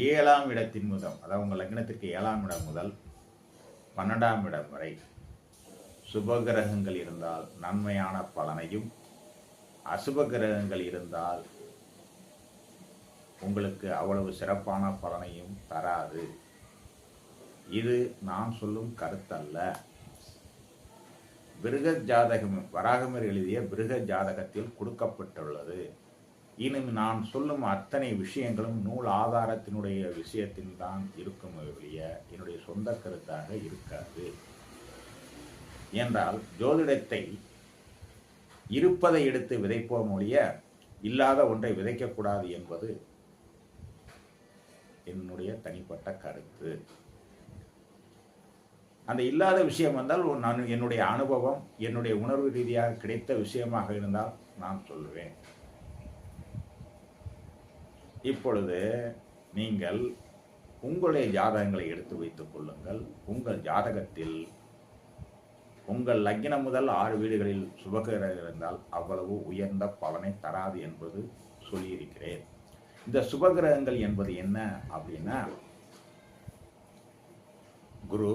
7ஆம் இடத்தின் முதல், அதாவது உங்கள் லக்னத்திற்கு 7ஆம் இடம் முதல் 12ஆம் இடம் வரை சுபகிரகங்கள் இருந்தால் நன்மையான பலனையும், அசுப கிரகங்கள் இருந்தால் உங்களுக்கு அவ்வளவு சிறப்பான பலனையும் தராது. இது நான் சொல்லும் கருத்தல்ல. பிருகத் ஜாதகம், வராகமர் எழுதிய பிருகத் ஜாதகத்தில் கொடுக்கப்பட்டுள்ளது. இன்னும் நான் சொல்லும் அத்தனை விஷயங்களும் நூல் ஆதாரத்தினுடைய விஷயத்தில் தான் இருக்கும் ஒழிய என்னுடைய சொந்த கருத்தாக இருக்காது. என்றால் ஜோதிடத்தை இருப்பதை எடுத்து விதைப்போம் ஒழிய இல்லாத ஒன்றை விதைக்கக்கூடாது என்பது என்னுடைய தனிப்பட்ட கருத்து. அந்த இல்லாத விஷயம் வந்தால் நான் என்னுடைய அனுபவம், என்னுடைய உணர்வு ரீதியாக கிடைத்த விஷயமாக இருந்தால் நான் சொல்லுவேன். இப்பொழுது நீங்கள் உங்களுடைய ஜாதகங்களை எடுத்து வைத்துக் கொள்ளுங்கள். உங்கள் ஜாதகத்தில் உங்கள் லக்னம் முதல் 6 வீடுகளில் சுபகிரகம் இருந்தால் அவ்வளவு உயர்ந்த பலனை தராது என்பது சொல்லியிருக்கிறேன். இந்த சுபகிரகங்கள் என்பது என்ன அப்படின்னா, குரு,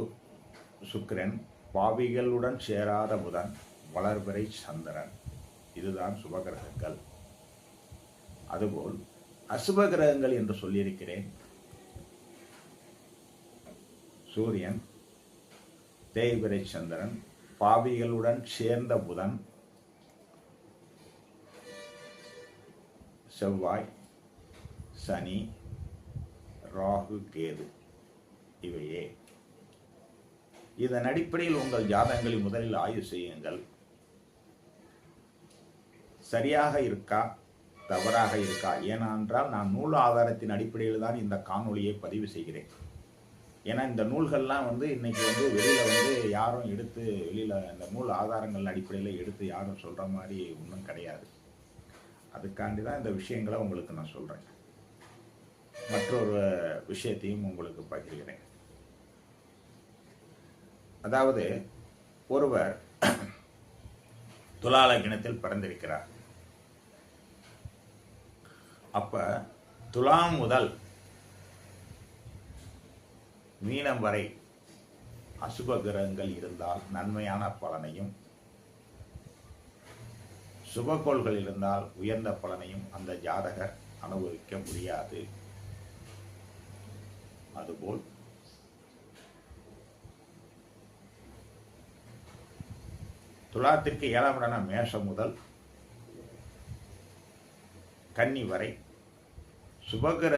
சுக்கிரன், பாவிகளுடன் சேராத புதன், வளர்பிறை சந்திரன், இதுதான் சுபகிரகங்கள். அதுபோல் அசுப கிரகங்கள் என்று சொல்லியிருக்கிறேன். சூரியன், தேய்பிறை சந்திரன், பாவிகளுடன் சேர்ந்த புதன், செவ்வாய், சனி, ராகு, கேது, இவையே. இதன் அடிப்படையில் உங்கள் ஜாதகங்களை முதலில் ஆய்வு செய்யுங்கள். சரியாக இருக்கா, தவறாக இருக்கா? ஏனென்றால் நான் நூல் ஆதாரத்தின் அடிப்படையில் தான் இந்த காணொளியை பதிவு செய்கிறேன். ஏன்னா இந்த நூல்கள்லாம் இன்னைக்கு வெளியில் யாரும் எடுத்து வெளியில் இந்த நூல் ஆதாரங்கள் அடிப்படையில் எடுத்து யாரும் சொல்கிற மாதிரி ஒன்றும் கிடையாது. அதுக்காண்டி தான் இந்த விஷயங்களை உங்களுக்கு நான் சொல்கிறேன். மற்றொரு விஷயத்தையும் உங்களுக்கு பகிர்கிறேன். அதாவது ஒருவர் துலா லக்னத்தில் பிறந்திருக்கிறார். அப்ப துலாம் முதல் மீனம் வரை அசுப கிரகங்கள் இருந்தால் நன்மையான பலனையும், சுபகோள்கள் இருந்தால் உயர்ந்த பலனையும் அந்த ஜாதகர் அனுபவிக்க முடியாது. அதுபோல் துலாத்திற்கு 7ஆம் இடம் மேஷம் முதல் கன்னி வரை சுபகிர